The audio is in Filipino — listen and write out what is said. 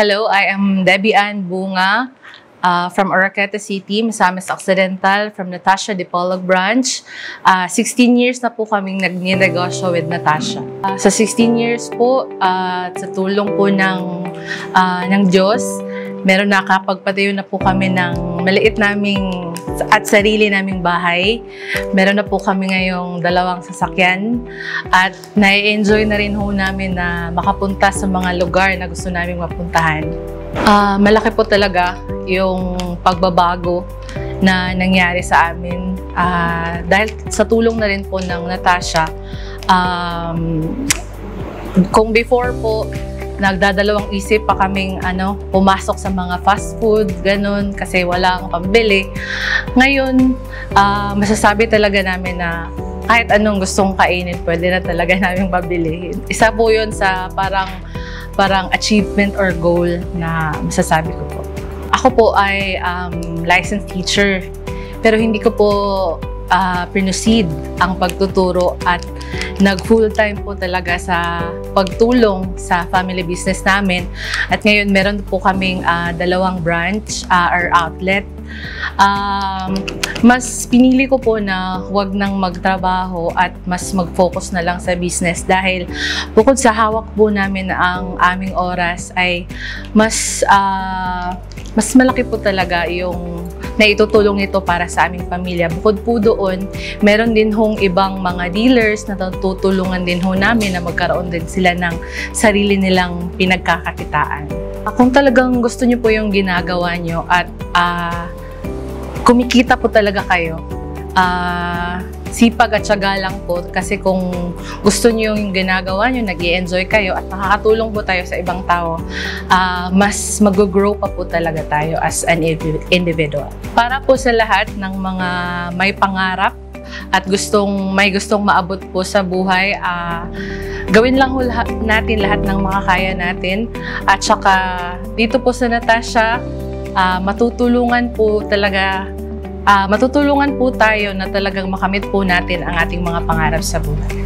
Hello, I am Debbie Ann Bunga from Oroqueta City, Misamis Occidental, from Natasha Dipolog branch. 16 years na po kaming nag-negosyo with Natasha. Sa 16 years po, sa tulong po ng Diyos, meron nakapagpatayo na po kami ng maliit naming at sarili naming bahay. Meron na po kami ngayong 2 sasakyan at nai-enjoy na rin ho namin na makapunta sa mga lugar na gusto naming mapuntahan. Malaki po talaga yung pagbabago na nangyari sa amin dahil sa tulong na rin po ng Natasha. Kung before po, nagdadalawang isip pa kaming pumasok sa mga fast food, ganun, kasi walang pambili. Ngayon, masasabi talaga namin na kahit anong gustong kainin, pwede na talaga namin mabili. Isa po yun sa parang achievement or goal na masasabi ko po. Ako po ay licensed teacher, pero hindi ko po pinusid ang pagtuturo at nag-full-time po talaga sa pagtulong sa family business namin. At ngayon, meron po kaming 2 branch or outlet. Mas pinili ko po na huwag nang magtrabaho at mas mag-focus na lang sa business dahil bukod sa hawak po namin ang aming oras ay mas malaki po talaga yung naitutulong nito para sa aming pamilya. Bukod po doon, meron din hong ibang mga dealers na tutulungan din ho namin na magkaroon din sila ng sarili nilang pinagkakakitaan. Kung talagang gusto niyo po yung ginagawa niyo at kumikita po talaga kayo, sipag at tiyaga lang po, kasi kung gusto niyo yung ginagawa niyo, nag-i-enjoy kayo at nakakatulong po tayo sa ibang tao, mas mag-grow pa po talaga tayo as an individual. Para po sa lahat ng mga may pangarap at may gustong maabot po sa buhay, gawin lang natin lahat ng makakaya natin. At saka dito po sa Natasha, matutulungan po tayo na talagang makamit po natin ang ating mga pangarap sa buhay.